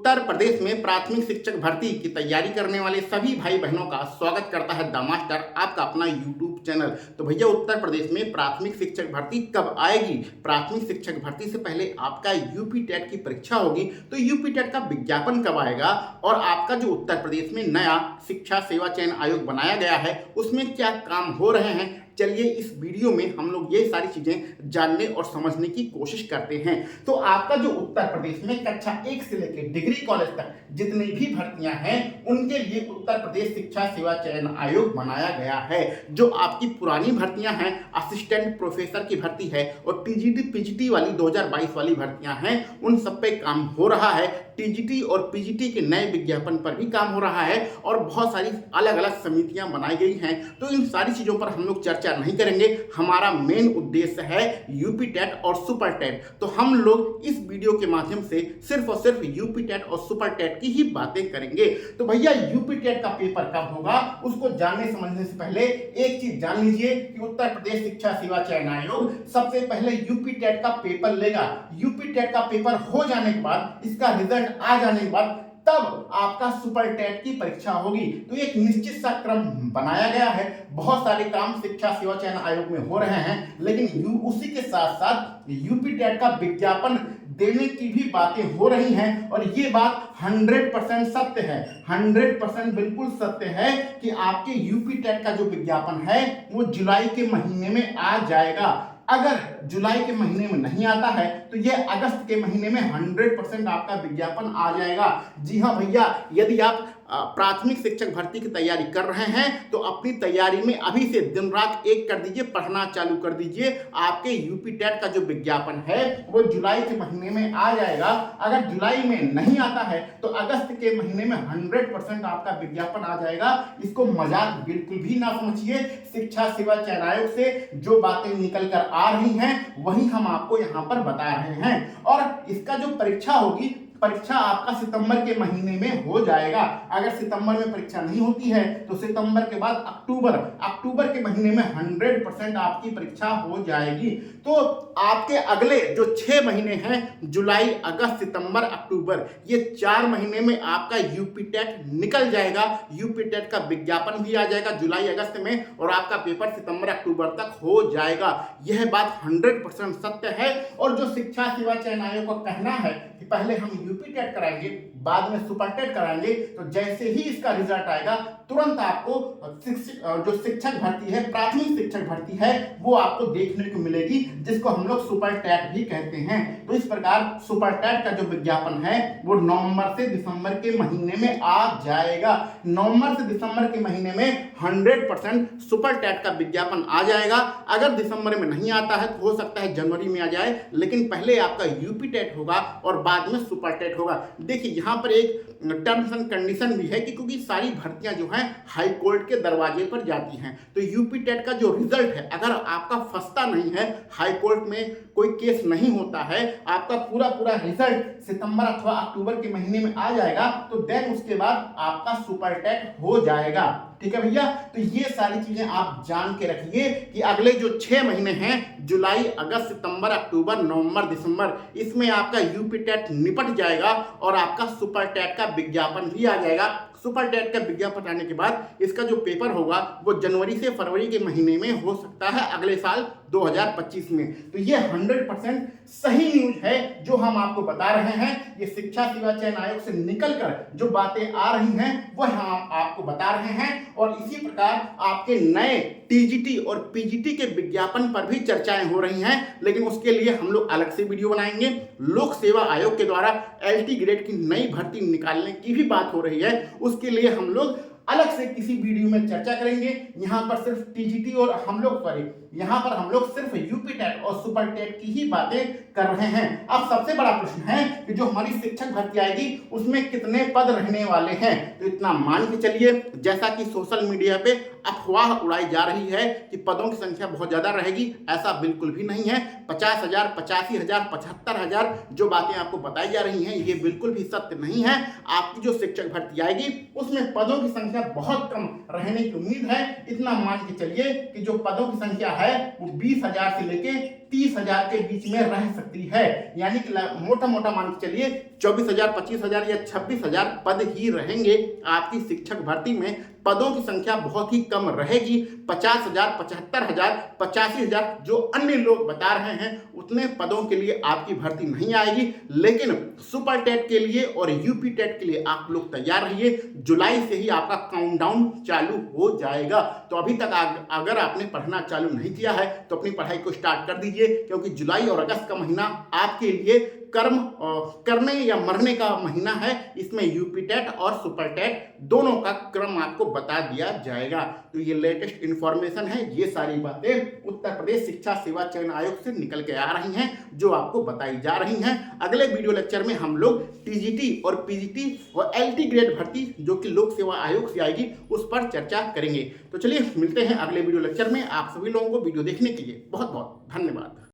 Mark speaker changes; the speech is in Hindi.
Speaker 1: उत्तर प्रदेश में प्राथमिक शिक्षक भर्ती की तैयारी करने वाले सभी भाई बहनों का स्वागत करता है द मास्टर, आपका अपना यूट्यूब चैनल। तो भैया उत्तर प्रदेश में प्राथमिक शिक्षक भर्ती कब आएगी? प्राथमिक शिक्षक भर्ती से पहले आपका यूपी टेट की परीक्षा होगी, तो यूपी टेट का विज्ञापन कब आएगा और आपका जो उत्तर प्रदेश में नया शिक्षा सेवा चयन आयोग बनाया गया है उसमें क्या काम हो रहे हैं, चलिए इस वीडियो में हम लोग ये सारी चीजें जानने और समझने की कोशिश करते हैं। तो आपका जो उत्तर प्रदेश में कक्षा 1 से लेकर डिग्री कॉलेज तक जितनी भी भर्तियां हैं उनके लिए उत्तर प्रदेश शिक्षा सेवा चयन आयोग बनाया गया है। जो आपकी पुरानी भर्तियां हैं, असिस्टेंट प्रोफेसर की भर्ती है और टीजीटी पीजीटी वाली 2022 वाली भर्तियां हैं, उन सब पे काम हो रहा है। टीजीटी और पीजीटी के नए विज्ञापन पर भी काम हो रहा है और बहुत सारी अलग अलग समितियां बनाई गई हैं। तो इन सारी चीजों पर हम लोग चर्चा नहीं करेंगे। हमारा मेन उद्देश्य है यूपी टेट और सुपर टेट। तो हम लोग इस वीडियो के माध्यम से सिर्फ और सिर्फ यूपी टेट और सुपर टेट की ही बातें करेंगे। तो भैया यूपी टेट का पेपर कब होगा उसको जानने समझने से पहले एक चीज जान लीजिए कि उत्तर प्रदेश शिक्षा सेवा चयन आयोग सबसे पहले यूपी टेट का पेपर लेगा। यूपी टेट का पेपर हो जाने के बाद, इसका रिजल्ट आ जाने के बाद तब आपका सुपर टेट की परीक्षा होगी। तो एक निश्चित सा क्रम बनाया गया है। बहुत सारे काम शिक्षा सेवा चयन आयोग में हो रहे हैं, लेकिन उसी के साथ साथ यूपी टेट का विज्ञापन देने की भी बातें हो रही हैं और ये बात 100% सत्य है। 100% बिल्कुल सत्य है कि आपके यूपी टेट का जो विज्ञापन है वो जुलाई के महीने में आ जाएगा। अगर जुलाई के महीने में नहीं आता है तो ये अगस्त के महीने में 100% आपका विज्ञापन आ जाएगा। जी हाँ भैया, यदि आप प्राथमिक शिक्षक भर्ती की तैयारी कर रहे हैं तो अपनी तैयारी में अभी से दिन रात एक कर दीजिए, पढ़ना चालू कर दीजिए। आपके यूपी टेट का जो विज्ञापन है वो जुलाई के महीने में आ जाएगा। अगर जुलाई में नहीं आता है तो अगस्त के महीने में 100% आपका विज्ञापन आ जाएगा। इसको मजाक बिल्कुल भी ना समझिए। शिक्षा सेवा चयन आयोग से जो बातें निकल कर आ रही हैं वही हम आपको यहाँ पर बता रहे हैं। और इसका जो परीक्षा होगी, परीक्षा आपका सितंबर के महीने में हो जाएगा। अगर सितंबर में परीक्षा नहीं होती है तो सितंबर के बाद अक्टूबर के महीने में 100% आपकी परीक्षा हो जाएगी। तो आपके अगले जो 6 महीने हैं, जुलाई, अगस्त, सितंबर, अक्टूबर, ये 4 महीने में आपका यूपी टेट निकल जाएगा। यूपी टेट का विज्ञापन भी आ जाएगा जुलाई अगस्त में और आपका पेपर सितंबर अक्टूबर तक हो जाएगा। यह बात 100% सत्य है। और जो शिक्षा सेवा चयन आयोग का कहना है कि पहले हम यूपी टेट कराएंगे, बाद में सुपर टेट कराएंगे, तो जैसे ही इसका रिजल्ट आएगा तुरंत आपको जो शिक्षक भर्ती है, प्राथमिक शिक्षक भर्ती है, वो आपको देखने को मिलेगी, जिसको हम लोग सुपर टेट भी कहते हैं। तो इस प्रकार सुपर टेट का जो विज्ञापन है वो नवंबर से दिसंबर के महीने में आ जाएगा। नवंबर से दिसंबर के महीने में 100% सुपर टेट का विज्ञापन आ जाएगा। अगर दिसंबर में नहीं आता है तो हो सकता है जनवरी में आ जाए, लेकिन पहले आपका यूपी टेट होगा और बाद में सुपर टेट होगा। देखिए यहाँ पर एक टर्म्स एंड कंडीशन भी है कि क्योंकि सारी भर्तियां जो हैं हाई कोर्ट के दरवाजे पर जाती हैं, तो यूपी टेट का जो रिजल्ट है अगर आपका फंसता नहीं है, हाई कोर्ट में कोई केस नहीं होता है, आपका पूरा रिजल्ट सितंबर अथवा अक्टूबर के महीने में आ जाएगा, तो देन उसके बाद आपका सुपर टेट हो जाएगा। ठीक है भैया, तो ये सारी चीजें आप जान के रखिए कि अगले जो 6 महीने हैं, जुलाई, अगस्त, सितंबर, अक्टूबर, नवंबर, दिसंबर, इसमें आपका यूपी टेट निपट जाएगा और आपका सुपर टेट का विज्ञापन भी आ जाएगा। सुपर टेट का विज्ञापन आने के बाद इसका जो पेपर होगा वो जनवरी से फरवरी के महीने में हो सकता है, अगले साल 2025 में। तो ये 100% सही न्यूज है जो हम आपको बता रहे हैं। ये शिक्षा सेवा चयन आयोग से निकलकर जो बातें आ रही हैं वह हम आपको बता रहे हैं। और इसी प्रकार आपके नए टीजीटी और पीजीटी के विज्ञापन पर भी चर्चाएं हो रही हैं, लेकिन उसके लिए हम लोग अलग से वीडियो बनाएंगे। लोक सेवा आयोग के द्वारा एलटी ग्रेड की नई भर्ती निकालने की भी बात हो रही है, उसके लिए हम लोग अलग से किसी वीडियो में चर्चा करेंगे। यहाँ पर सिर्फ टीजीटी और यहाँ पर हम लोग सिर्फ यूपी टेट और सुपर टेट की ही बातें कर रहे हैं। अब सबसे बड़ा प्रश्न है कि जो हमारी शिक्षक भर्ती आएगी उसमें कितने पद रहने वाले हैं। तो इतना मान के चलिए, जैसा कि सोशल मीडिया पे अफवाह उड़ाई जा रही है कि पदों की संख्या बहुत ज्यादा रहेगी, ऐसा बिल्कुल भी नहीं है। 50,000, 85,000, 75,000 जो बातें आपको बताई जा रही हैं ये बिल्कुल भी सत्य नहीं है। आपकी जो शिक्षक भर्ती आएगी उसमें पदों की संख्या बहुत कम रहने की उम्मीद है। इतना मान के चलिए कि जो पदों की संख्या है वो 20,000 से लेके 30,000 के बीच में रह सकती है। यानी कि मोटा मोटा मान के चलिए 24,000, 25,000 या 26,000 पद ही रहेंगे आपकी शिक्षक भर्ती में। पदों की संख्या बहुत ही कम रहेगी। 50,000, 75,000, 85,000 जो अन्य लोग बता रहे हैं उतने पदों के लिए आपकी भर्ती नहीं आएगी। लेकिन सुपर टेट के लिए और यूपी टेट के लिए आप लोग तैयार रहिए। जुलाई से ही आपका काउंटडाउन चालू हो जाएगा। तो अभी तक अगर आपने पढ़ना चालू नहीं किया है तो अपनी पढ़ाई को स्टार्ट कर दीजिए, क्योंकि जुलाई और अगस्त का महीना आपके लिए कर्म करने या मरने का महीना है। इसमें यूपी टेट और सुपर टेट दोनों का क्रम आपको बता दिया जाएगा। तो ये लेटेस्ट इंफॉर्मेशन है, ये सारी बातें उत्तर प्रदेश शिक्षा सेवा चयन आयोग से निकल के आ रही हैं जो आपको बताई जा रही हैं। अगले वीडियो लेक्चर में हम लोग टीजीटी और पीजीटी और एलटी ग्रेड भर्ती जो कि लोक सेवा आयोग से आएगी उस पर चर्चा करेंगे। तो चलिए मिलते हैं अगले वीडियो लेक्चर में। आप सभी लोगों को वीडियो देखने के लिए बहुत बहुत धन्यवाद।